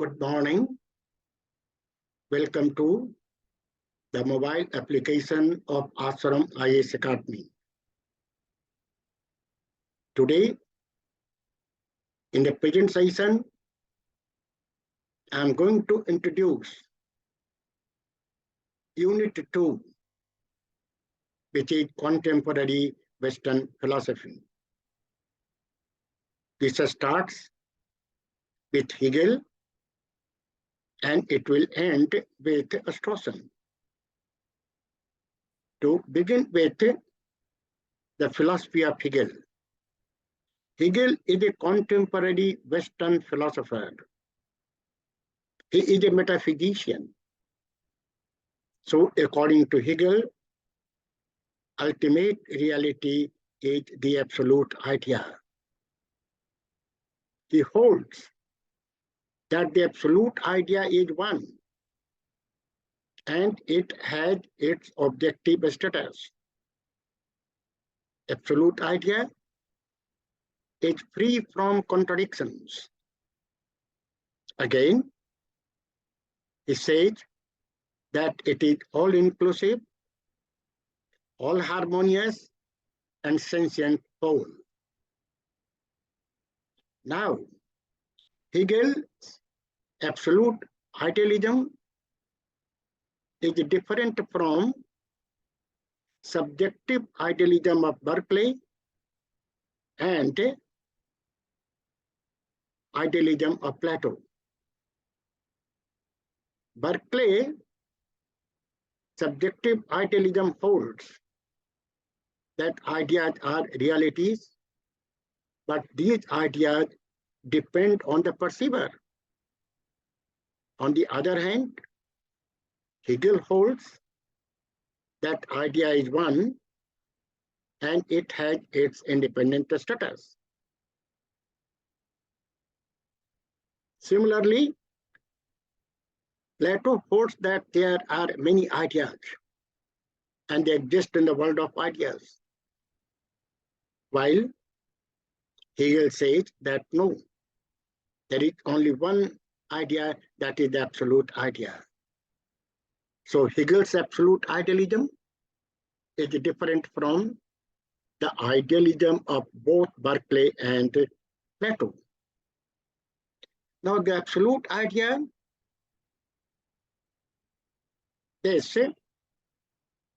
Good morning. Welcome to the mobile application of Ashram IAS Academy. Today, in the present session, I am going to introduce Unit 2, which is Contemporary Western Philosophy. This starts with Hegel and it will end with Strawson. To begin with the philosophy of Hegel. Hegel is a contemporary Western philosopher. He is a metaphysician. So according to Hegel, ultimate reality is the absolute idea. He holds that the absolute idea is one, and it has its objective status. Absolute idea is free from contradictions. Again, he says that it is all-inclusive, all-harmonious, and sentient whole. Now, Hegel's absolute idealism is different from subjective idealism of Berkeley and idealism of Plato. Berkeley subjective idealism holds that ideas are realities, but these ideas depend on the perceiver. On the other hand, Hegel holds that idea is one and it has its independent status. Similarly, Plato holds that there are many ideas and they exist in the world of ideas, while Hegel says that no, there is only one idea, that is the absolute idea. So Hegel's absolute idealism is different from the idealism of both Berkeley and Plato. Now the absolute idea, this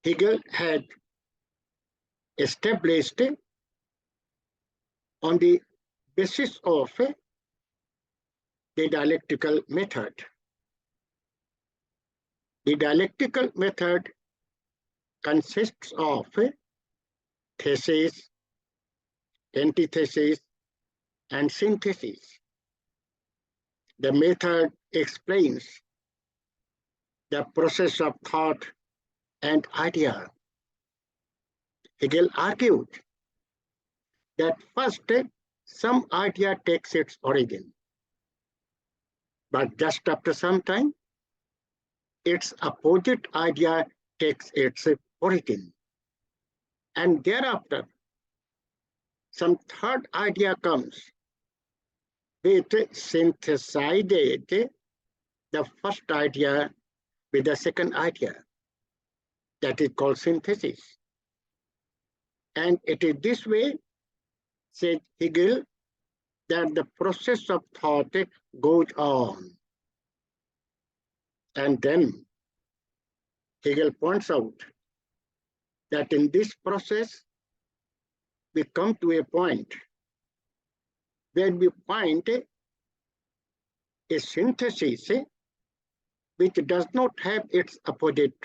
Hegel had established on the basis of the dialectical method. The dialectical method consists of thesis, antithesis, and synthesis. The method explains the process of thought and idea. Hegel argued that first some idea takes its origin, but just after some time, its opposite idea takes its origin. And thereafter, some third idea comes, which synthesizes the first idea with the second idea. That is called synthesis. And it is this way, said Hegel, that the process of thought goes on. And then Hegel points out that in this process, we come to a point where we find a synthesis which does not have its opposite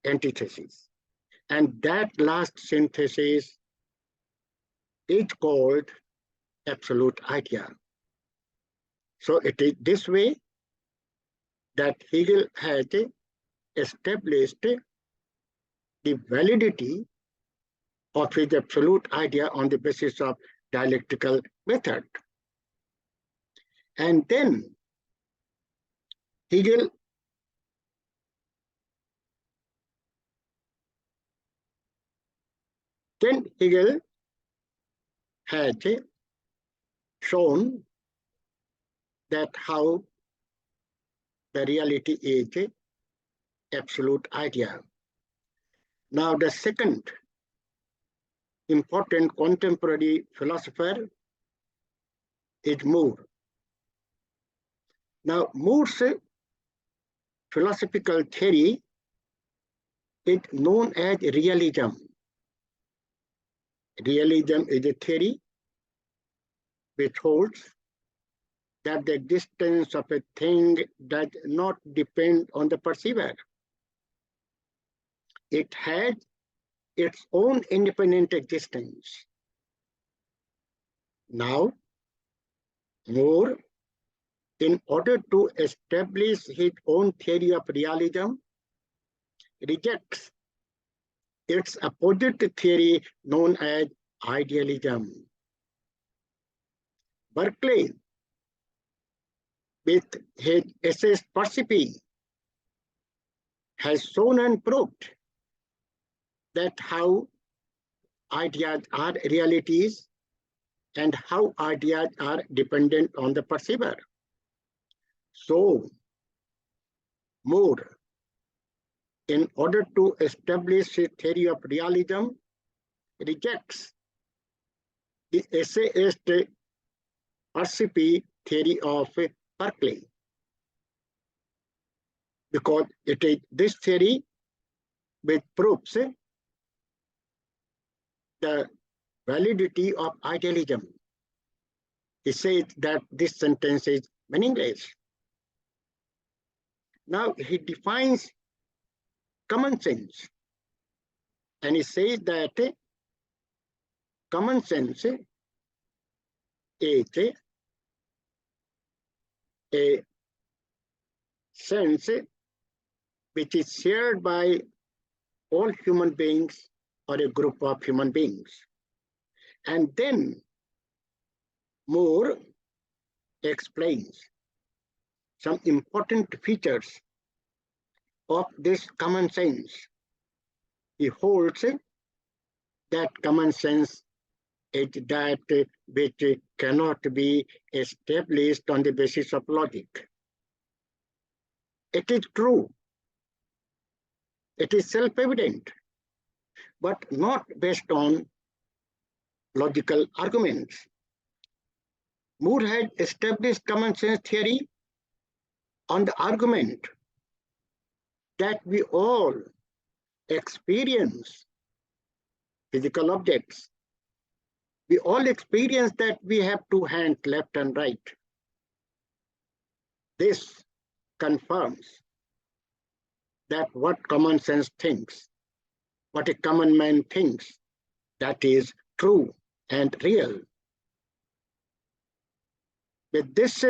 antithesis. And that last synthesis is called absolute idea. So it is this way that Hegel has established the validity of his absolute idea on the basis of dialectical method. And then Hegel had shown that how the reality is absolute idea. Now, the second important contemporary philosopher is Moore. Now, Moore's philosophical theory is known as realism. Realism is a theory which holds that the existence of a thing does not depend on the perceiver. It has its own independent existence. Now, Moore, in order to establish his own theory of realism, rejects its opposite theory known as idealism. Berkeley, with his essays Percipi, has shown and proved that how ideas are realities and how ideas are dependent on the perceiver. So, Moore, in order to establish his theory of realism, rejects the essayist Percipi theory of Berkeley, because it is this theory which proves the validity of idealism. He says that this sentence is meaningless. Now he defines common sense, and he says that common sense is a sense which is shared by all human beings or a group of human beings. And then Moore explains some important features of this common sense. He holds that common sense is that which cannot be established on the basis of logic. It is true. It is self-evident, but not based on logical arguments. Moore had established common sense theory on the argument that we all experience physical objects. We all experience that we have two hands, left and right. This confirms that what common sense thinks, what a common man thinks, that is true and real. With this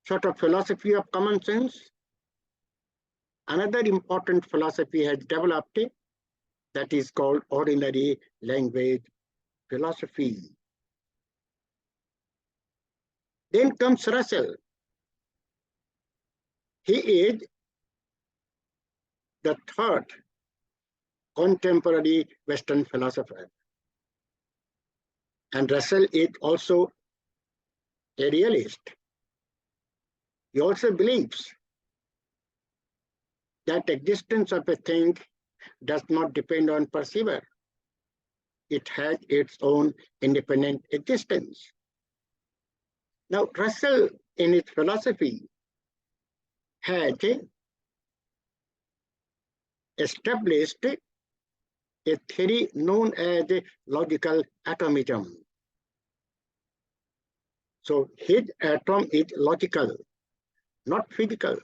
sort of philosophy of common sense, another important philosophy has developed that is called ordinary language philosophy. Then comes Russell. He is the third contemporary Western philosopher. And Russell is also a realist. He also believes that existence of a thing does not depend on perceiver. It has its own independent existence. Now, Russell, in his philosophy, had established a theory known as logical atomism. So his atom is logical, not physical.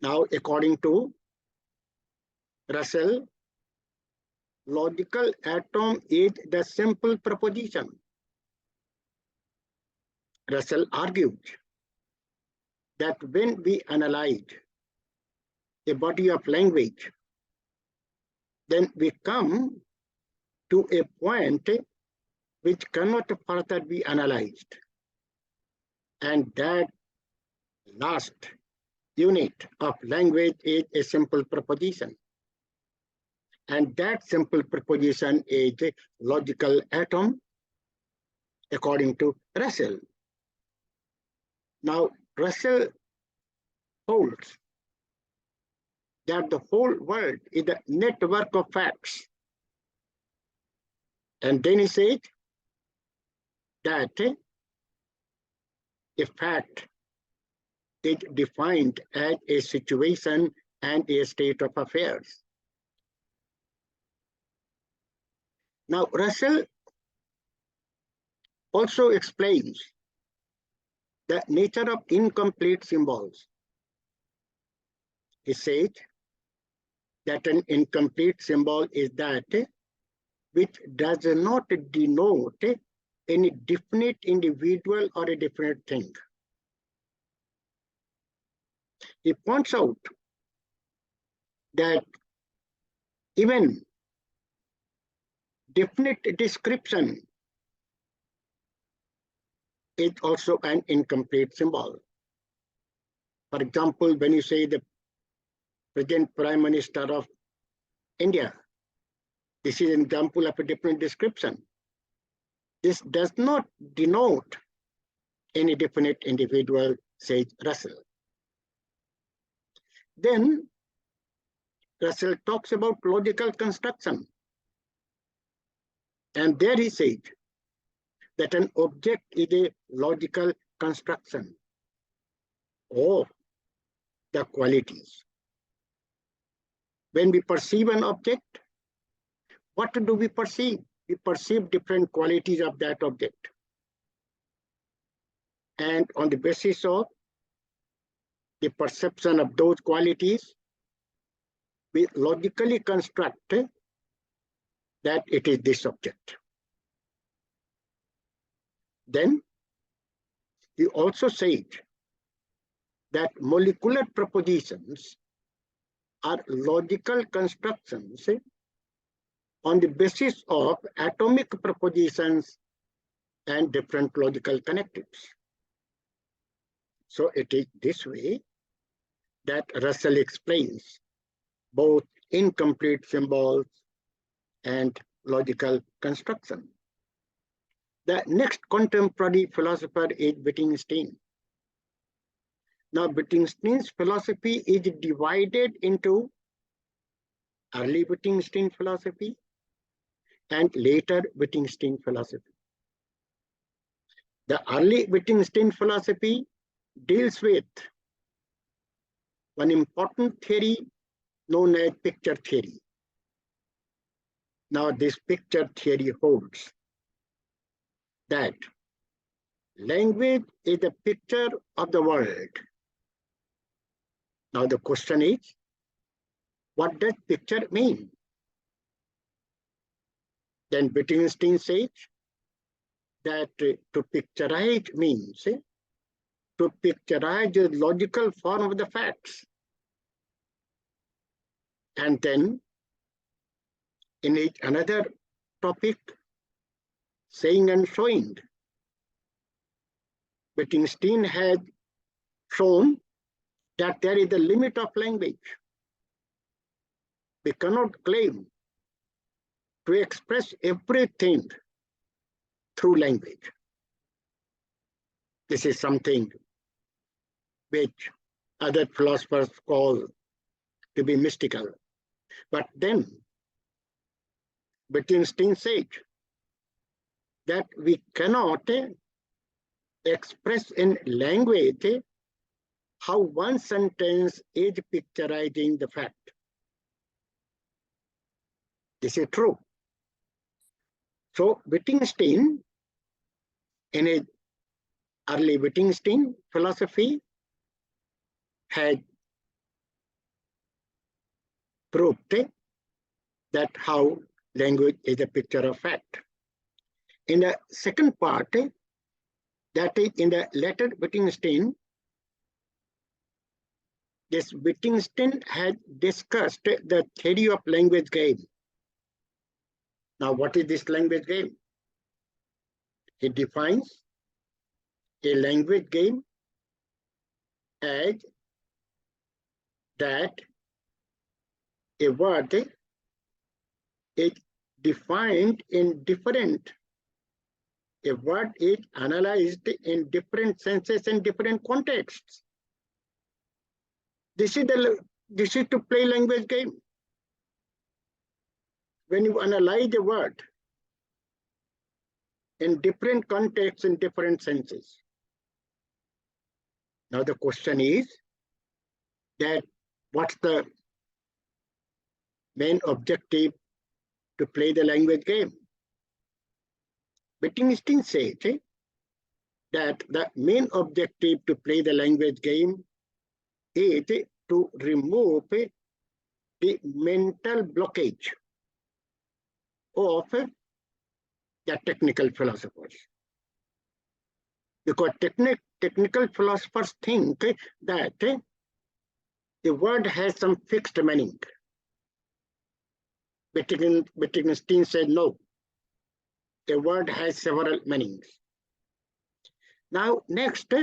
Now, according to Russell, logical atom is the simple proposition. Russell argued that when we analyze a body of language, then we come to a point which cannot further be analyzed. And that last unit of language is a simple proposition. And that simple proposition is a logical atom, according to Russell. Now, Russell holds that the whole world is a network of facts. And then he said that a fact is defined as a situation and a state of affairs. Now, Russell also explains the nature of incomplete symbols. He said that an incomplete symbol is that which does not denote any definite individual or a definite thing. He points out that even definite description is also an incomplete symbol. For example, when you say the present Prime Minister of India, this is an example of a different description. This does not denote any definite individual, says Russell. Then Russell talks about logical construction. And there he said that an object is a logical construction of the qualities. When we perceive an object, what do we perceive? We perceive different qualities of that object. And on the basis of the perception of those qualities, we logically construct that it is this object. Then he also said that molecular propositions are logical constructions on the basis of atomic propositions and different logical connectives. So it is this way that Russell explains both incomplete symbols and logical construction. The next contemporary philosopher is Wittgenstein. Now, Wittgenstein's philosophy is divided into early Wittgenstein philosophy and later Wittgenstein philosophy. The early Wittgenstein philosophy deals with one important theory known as picture theory. Now, this picture theory holds that language is a picture of the world. Now, the question is, what does picture mean? Then Wittgenstein says that to picturize means to picturize the logical form of the facts. And then in another topic, saying and showing, Wittgenstein has shown that there is a limit of language. We cannot claim to express everything through language. This is something which other philosophers call to be mystical. But then Wittgenstein said that we cannot express in language how one sentence is picturizing the fact. This is true. So Wittgenstein, in his early Wittgenstein philosophy, had proved that how language is a picture of fact. In the second part, that is in the later Wittgenstein, this Wittgenstein had discussed the theory of language game. Now, what is this language game? He defines a language game as that a word is defined in different a word is analyzed in different senses and different contexts. This is to play language game. When you analyze a word in different contexts, in different senses. Now the question is that what's the main objective to play the language game? Wittgenstein says that the main objective to play the language game is to remove the mental blockage of the technical philosophers. Because technical philosophers think that the word has some fixed meaning. Wittgenstein said no, the word has several meanings. Now next,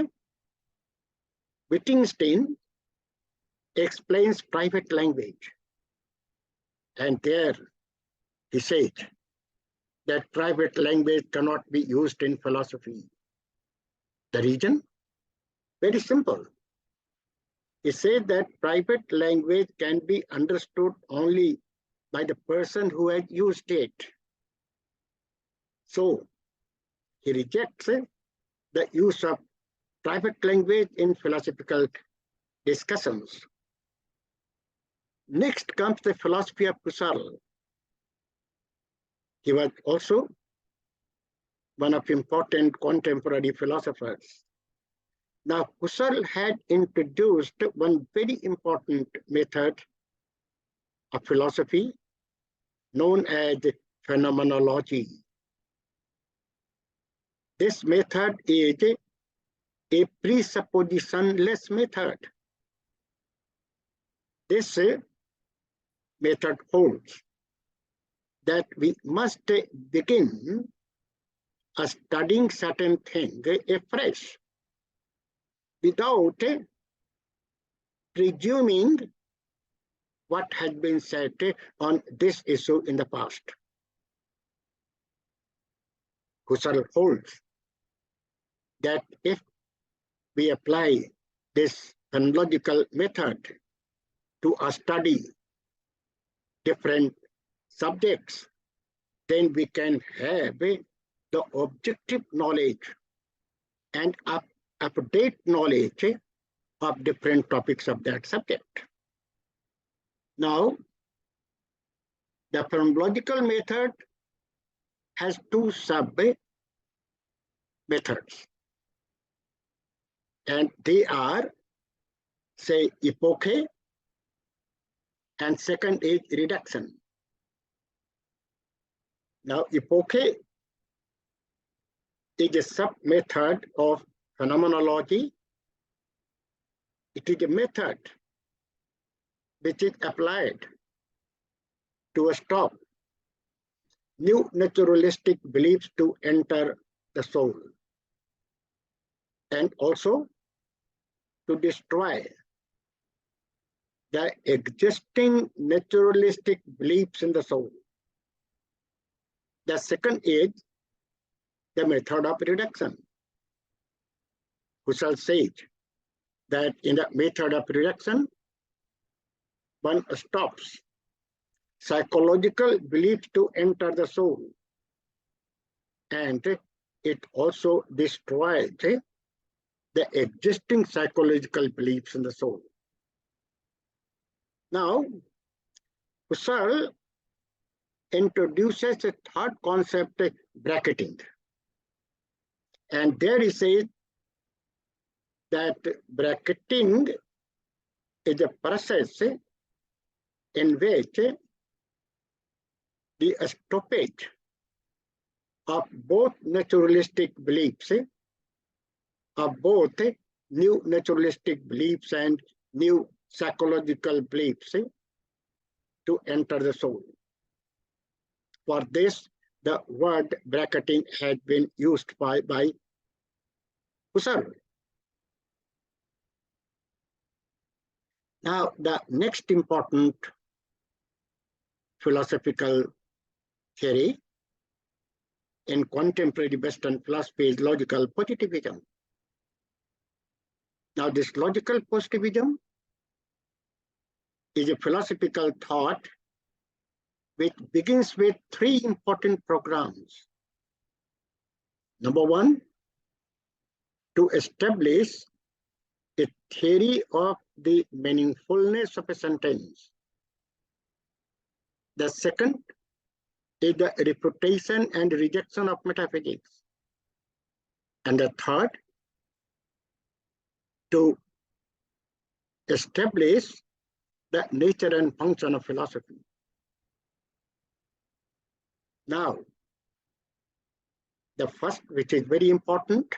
Wittgenstein explains private language. And there he said that private language cannot be used in philosophy. The reason? Very simple. He said that private language can be understood only by the person who has used it. So he rejects the use of private language in philosophical discussions. Next comes the philosophy of Husserl. He was also one of important contemporary philosophers. Now, Husserl had introduced one very important method of philosophy known as phenomenology. This method is a presuppositionless method. This method holds that we must begin studying certain things afresh without presuming what has been said on this issue in the past. Husserl holds that if we apply this phenomenological method to study different subjects, then we can have the objective knowledge and up-to-date knowledge of different topics of that subject. Now, the phenomenological method has two sub-methods, and they are, say, epoche, and second is reduction. Now, epoche is a sub-method of phenomenology. It is a method which is applied to stop new naturalistic beliefs to enter the soul, and also to destroy the existing naturalistic beliefs in the soul. The second is the method of reduction. Husserl says that in the method of reduction, one stops psychological beliefs to enter the soul, and it also destroys the existing psychological beliefs in the soul. Now, Husserl introduces a third concept, bracketing. And there he says that bracketing is a process in which the stoppage of both naturalistic beliefs, of both new naturalistic beliefs and new psychological beliefs to enter the soul. For this, the word bracketing has been used by Husserl. Now, the next important philosophical theory in contemporary Western philosophy is logical positivism. Now, this logical positivism is a philosophical thought which begins with three important programs. Number one, to establish a theory of the meaningfulness of a sentence. The second is the refutation and rejection of metaphysics. And the third, to establish the nature and function of philosophy. Now, the first, which is very important,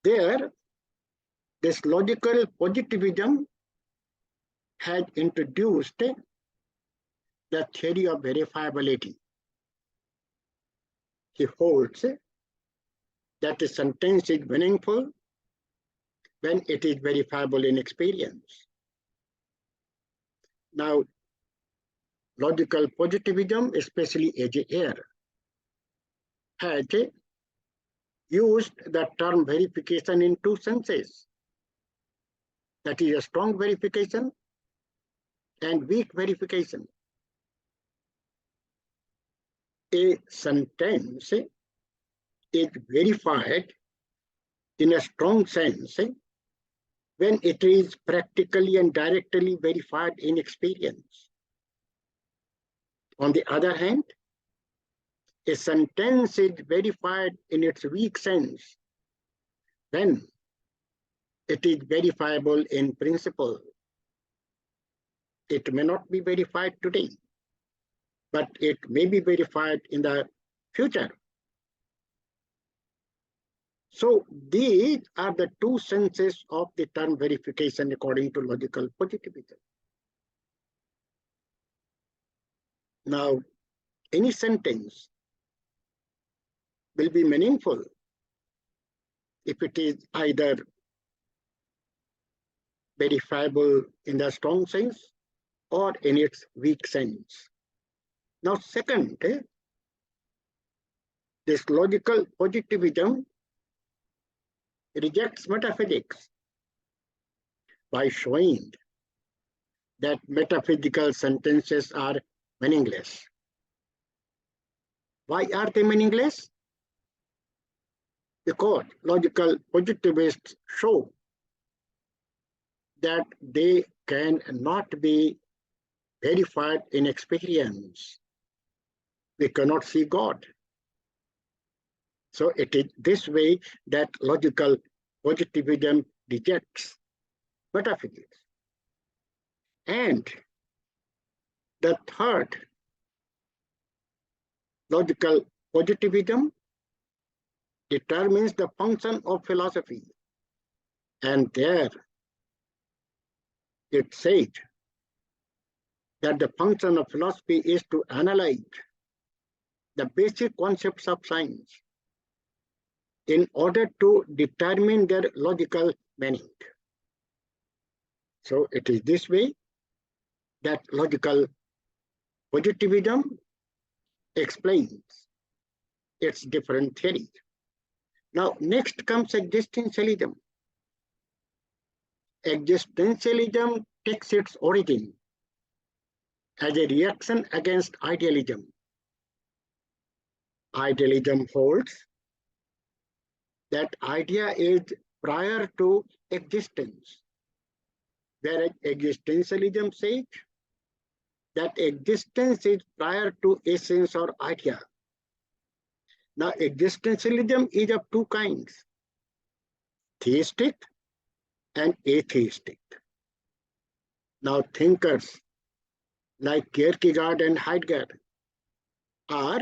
there, this logical positivism has introduced the theory of verifiability. He holds that a sentence is meaningful when it is verifiable in experience. Now, logical positivism, especially Ayer, has used the term verification in two senses. That is a strong verification and weak verification. A sentence is verified in a strong sense when it is practically and directly verified in experience. On the other hand, a sentence is verified in its weak sense when it is verifiable in principle. It may not be verified today, but it may be verified in the future. So these are the two senses of the term verification according to logical positivism. Now, any sentence will be meaningful if it is either verifiable in the strong sense or in its weak sense. Now, second, this logical positivism rejects metaphysics by showing that metaphysical sentences are meaningless. Why are they meaningless? Because logical positivists show that they cannot be verified in experience. We cannot see God. So it is this way that logical positivism rejects metaphysics. And the third, logical positivism determines the function of philosophy. And there it said that the function of philosophy is to analyze the basic concepts of science in order to determine their logical meaning. So it is this way that logical positivism explains its different theories. Now, next comes existentialism. Existentialism takes its origin as a reaction against idealism. Idealism holds that idea is prior to existence, whereas existentialism says that existence is prior to essence or idea. Now, existentialism is of two kinds, theistic and atheistic. Now, thinkers like Kierkegaard and Heidegger are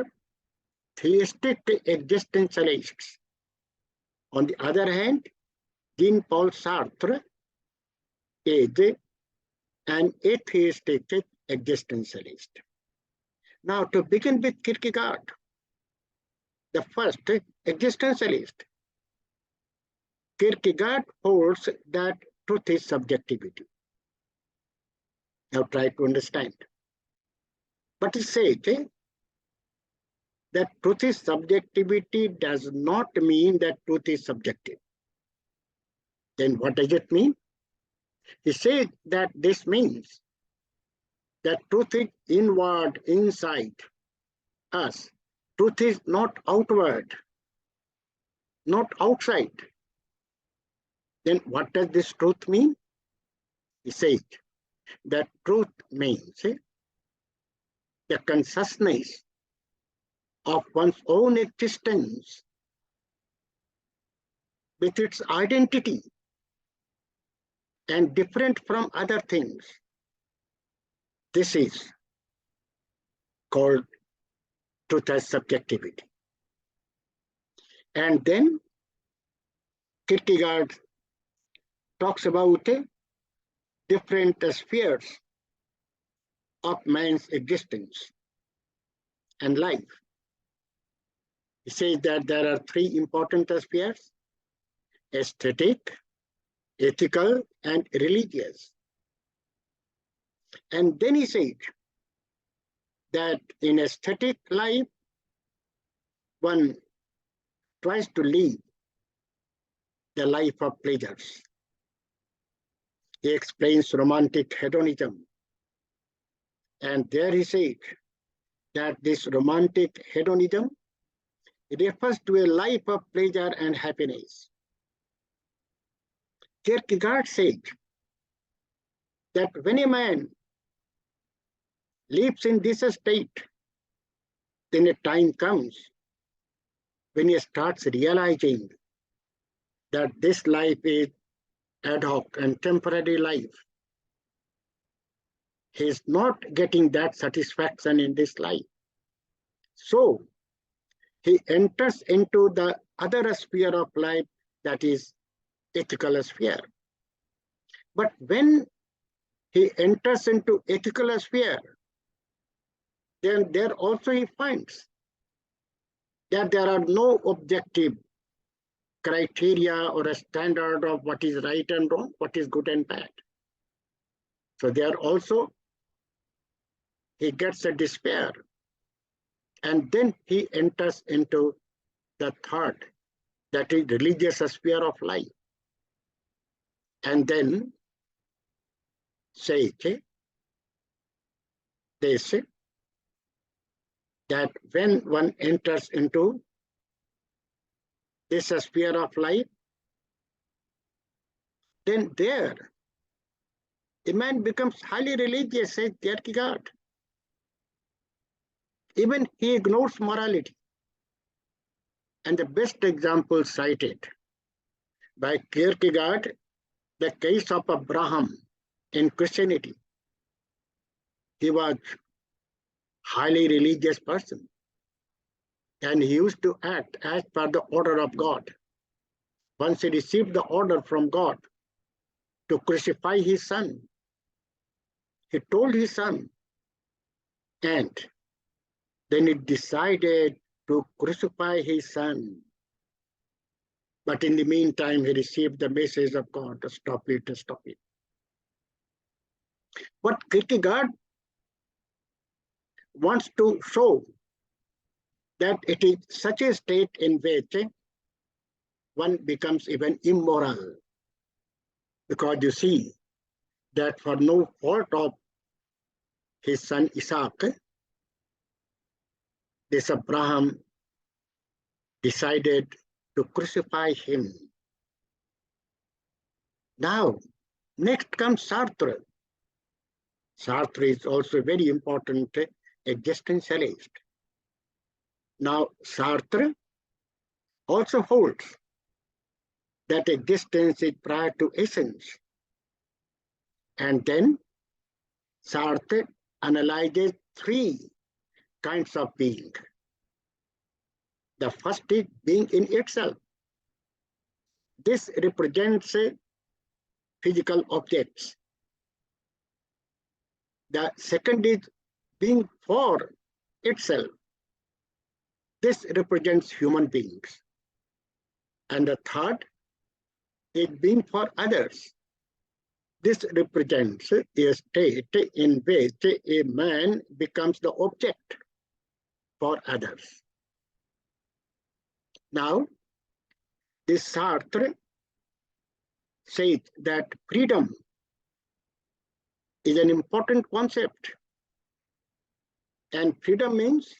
theistic existentialists. On the other hand, Jean-Paul Sartre is an atheistic existentialist. Now, to begin with Kierkegaard, the first existentialist, Kierkegaard holds that truth is subjectivity. Now try to understand. But he said that truth is subjectivity does not mean that truth is subjective. Then what does it mean? He said that this means that truth is inward, inside us. Truth is not outward, not outside. Then what does this truth mean? He said that truth means the consciousness of one's own existence with its identity and different from other things. This is called truth as subjectivity. And then Kierkegaard talks about different spheres of man's existence and life. He says that there are three important spheres: aesthetic, ethical, and religious. And then he said that in aesthetic life, one tries to live the life of pleasures. He explains romantic hedonism. And there he said that this romantic hedonism refers to a life of pleasure and happiness. Kierkegaard said that when a man lives in this state, then a time comes when he starts realizing that this life is ad hoc and temporary life. He is not getting that satisfaction in this life. So he enters into the other sphere of life, that is ethical sphere. But when he enters into ethical sphere, then there also he finds that there are no objective criteria or a standard of what is right and wrong, what is good and bad. So there also he gets a despair. And then he enters into the third, that is religious sphere of life. And then they say that when one enters into this sphere of life, then there a man becomes highly religious, says Kierkegaard. Even he ignores morality. And the best example cited by Kierkegaard, the case of Abraham in Christianity. He was highly religious person, and he used to act as per the order of God. Once he received the order from God to crucify his son, he told his son, and then he decided to crucify his son. But in the meantime, he received the message of God to stop it, to stop it. What Kierkegaard wants to show that it is such a state in which one becomes even immoral. Because you see that for no fault of his son Isaac, this Abraham decided to crucify him. Now, next comes Sartre. Sartre is also a very important existentialist. Now, Sartre also holds that existence is prior to essence. And then Sartre analyzes three kinds of being. The first is being in itself. This represents physical objects. The second is being for itself. This represents human beings. And the third is being for others. This represents a state in which a man becomes the object for others. Now, this Sartre says that freedom is an important concept. And freedom means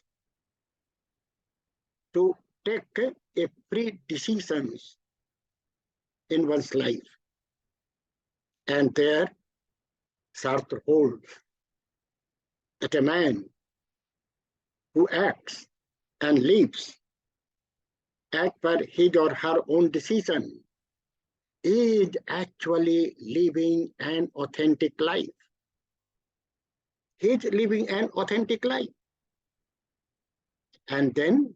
to take a free decisions in one's life. And there, Sartre holds that a man who acts and lives as per his or her own decision is actually living an authentic life. He is living an authentic life. And then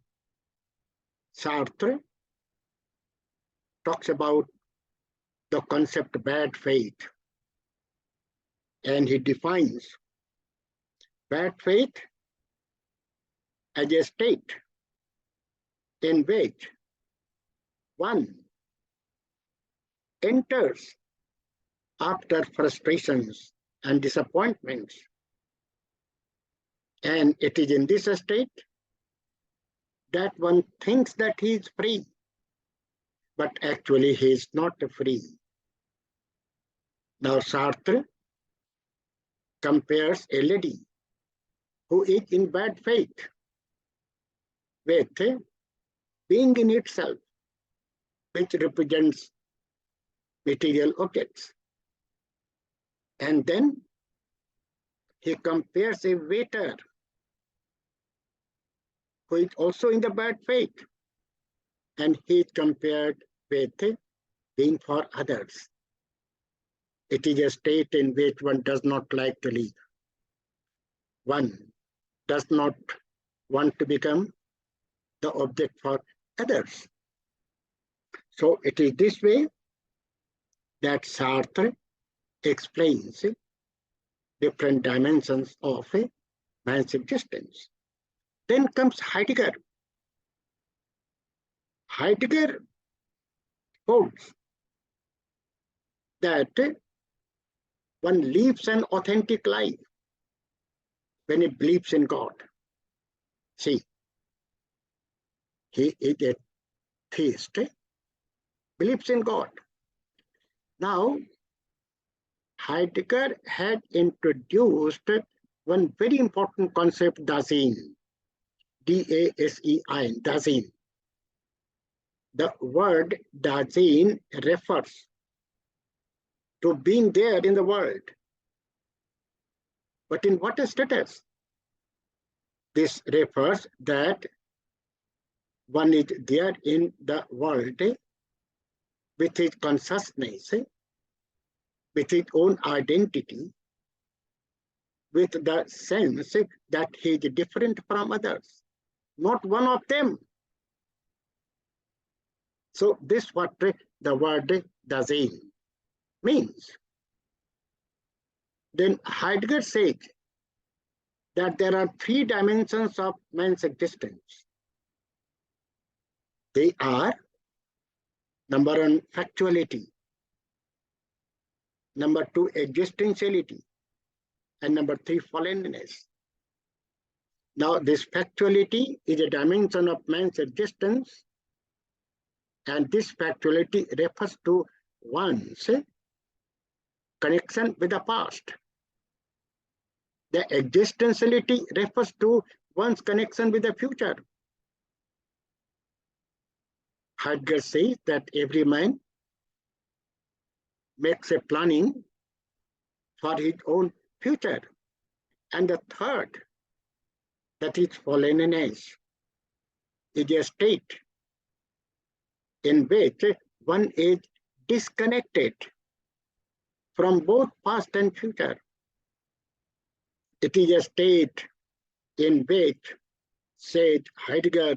Sartre talks about the concept bad faith. And he defines bad faith as a state in which one enters after frustrations and disappointments. And it is in this state that one thinks that he is free, but actually he is not free. Now Sartre compares a lady who is in bad faith with being in itself, which represents material objects. And then he compares a waiter who is also in the bad faith, and he is compared with being for others. It is a state in which one does not like to live. One does not want to become the object for others. So it is this way that Sartre explains different dimensions of man's existence. Then comes Heidegger. Heidegger holds that one lives an authentic life when he believes in God. See, he is a theist, believes in God. Now, Heidegger had introduced one very important concept, Dasein, D-A-S-E-I-N, Dasein. The word Dasein refers to being there in the world. But in what status? This refers that one is there in the world with his consciousness, with his own identity, with the sense that he is different from others, not one of them. So this is what the word Dasein means. Then Heidegger says that there are three dimensions of man's existence. They are, number one, factuality, number two, existentiality, and number three, fallenness. Now, this factuality is a dimension of man's existence, and this factuality refers to one's connection with the past. The existentiality refers to one's connection with the future. Heidegger says that every man makes a planning for his own future. And the third, that is fallenness, is a state in which one is disconnected from both past and future. It is a state in which, said Heidegger,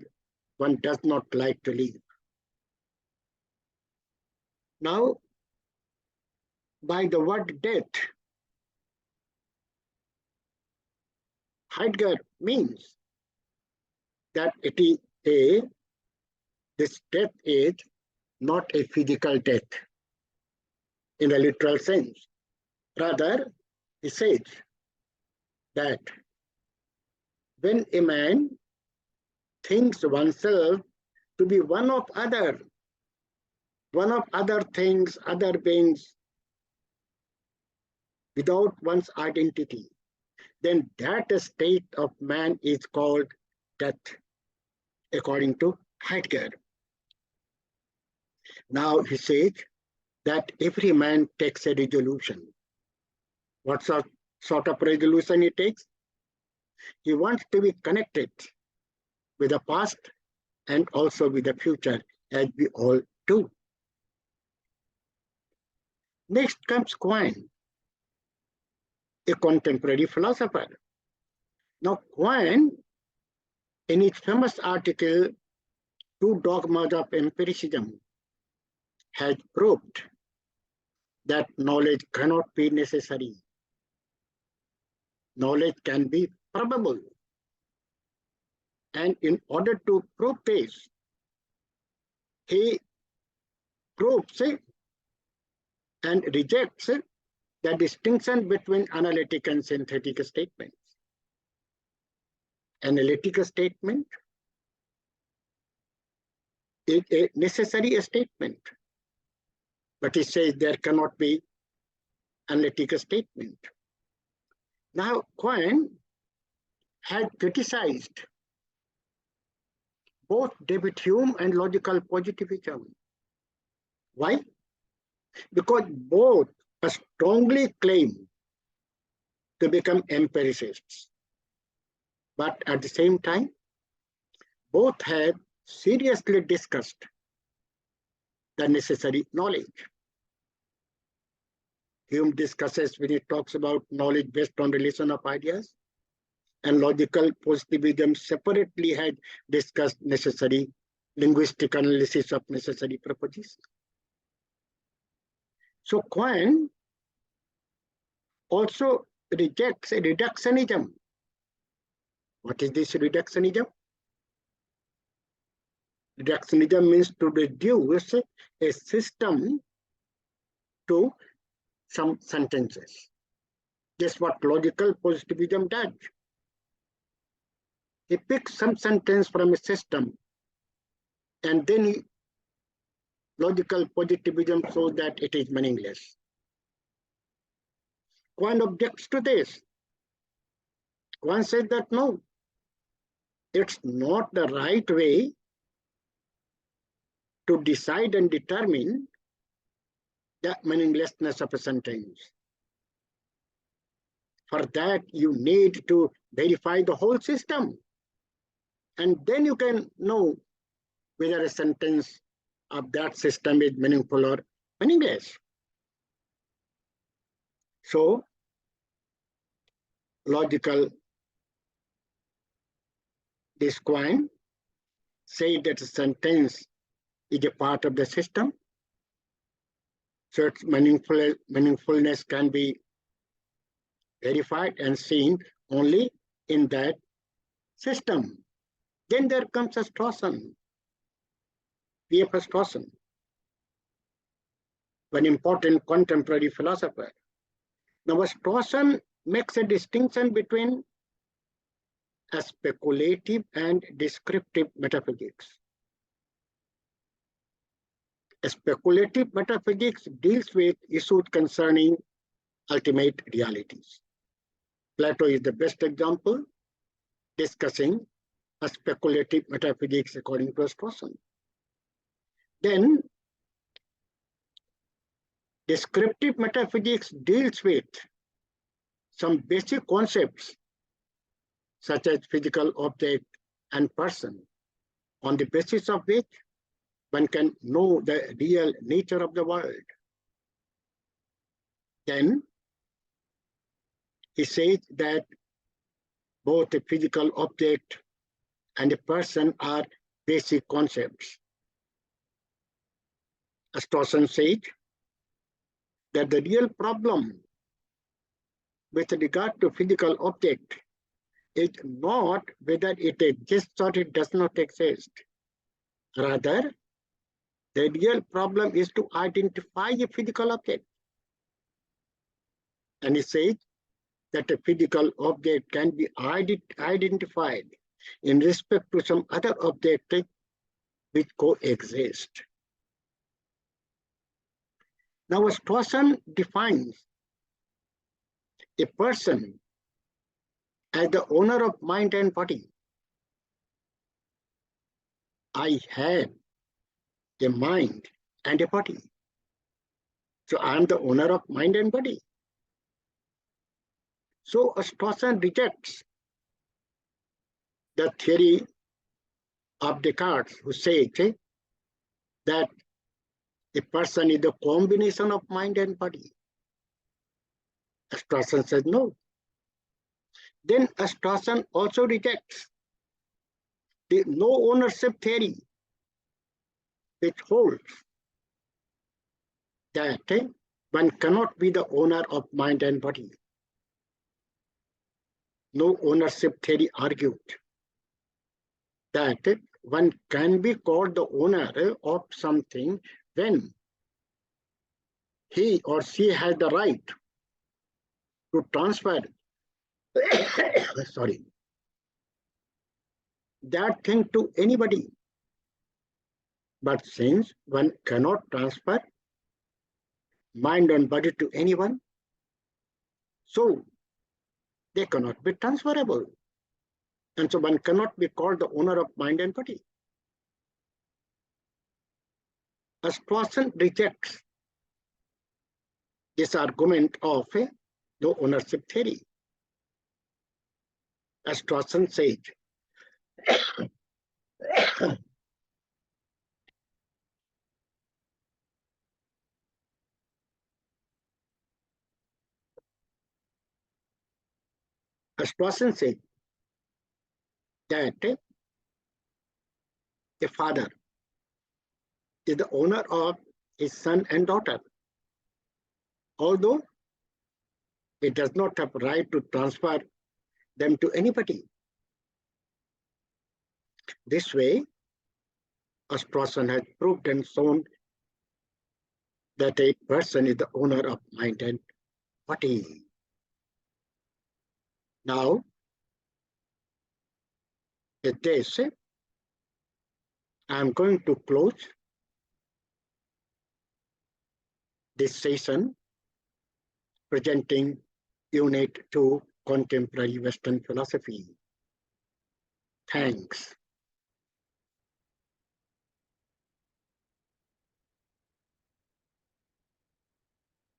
one does not like to live. Now, by the word death, Heidegger means that it is this death is not a physical death in the literal sense. Rather, he says that when a man thinks oneself to be one of other things, other beings, without one's identity, then that state of man is called death, according to Heidegger. Now he says that every man takes a resolution. What sort of resolution he takes? He wants to be connected with the past and also with the future, as we all do. Next comes Quine, a contemporary philosopher. Now, Quine, in his famous article, Two Dogmas of Empiricism, has proved that knowledge cannot be necessary. Knowledge can be probable. And in order to prove this, he proves and rejects the distinction between analytic and synthetic statements. Analytic statement is a necessary statement, but he says there cannot be analytic statement. Now, Quine had criticized both David Hume and logical positivism. Why? Because both strongly claim to become empiricists, but at the same time, both have seriously discussed the necessary knowledge. Hume discusses when he talks about knowledge based on relation of ideas, and logical positivism separately had discussed necessary linguistic analysis of necessary propositions. So Quine also rejects reductionism. What is this reductionism? Reductionism means to reduce a system to some sentences. That's what logical positivism does. He picks some sentence from a system, and then logical positivism shows that it is meaningless. Quine objects to this. Quine said that no, it's not the right way to decide and determine the meaninglessness of a sentence. For that, you need to verify the whole system. And then you can know whether a sentence of that system is meaningful or meaningless. So, logical, this Quine say that a sentence is a part of the system. So its meaningfulness can be verified and seen only in that system. Then there comes a Strawson, P.F. Strawson, an important contemporary philosopher. Now, Strawson makes a distinction between a speculative and descriptive metaphysics. A speculative metaphysics deals with issues concerning ultimate realities. Plato is the best example, discussing a speculative metaphysics according to Strawson. Then, descriptive metaphysics deals with some basic concepts such as physical object and person, on the basis of which one can know the real nature of the world. Then he says that both a physical object and a person are basic concepts. Strawson said that the real problem with regard to physical object is not whether it exists or it does not exist. Rather, the real problem is to identify a physical object. And he says that a physical object can be identified in respect to some other object which coexist. Now, Strawson defines a person as the owner of mind and body. I have a mind and a body. So I am the owner of mind and body. So Strawson rejects the theory of Descartes, who says that a person is the combination of mind and body. Strawson says no. Then Strawson also rejects the no ownership theory, which holds that one cannot be the owner of mind and body. No ownership theory argued that one can be called the owner of something when he or she has the right to transfer that thing to anybody. But since one cannot transfer mind and body to anyone, so they cannot be transferable. And so one cannot be called the owner of mind and body. Strawson rejects this argument of no ownership theory. Strawson says, Strawson says that a father is the owner of his son and daughter, although he does not have right to transfer them to anybody. This way, Strawson has proved and shown that a person is the owner of mind and body. Now, with this, I am going to close this session presenting Unit 2 Contemporary Western Philosophy. Thanks.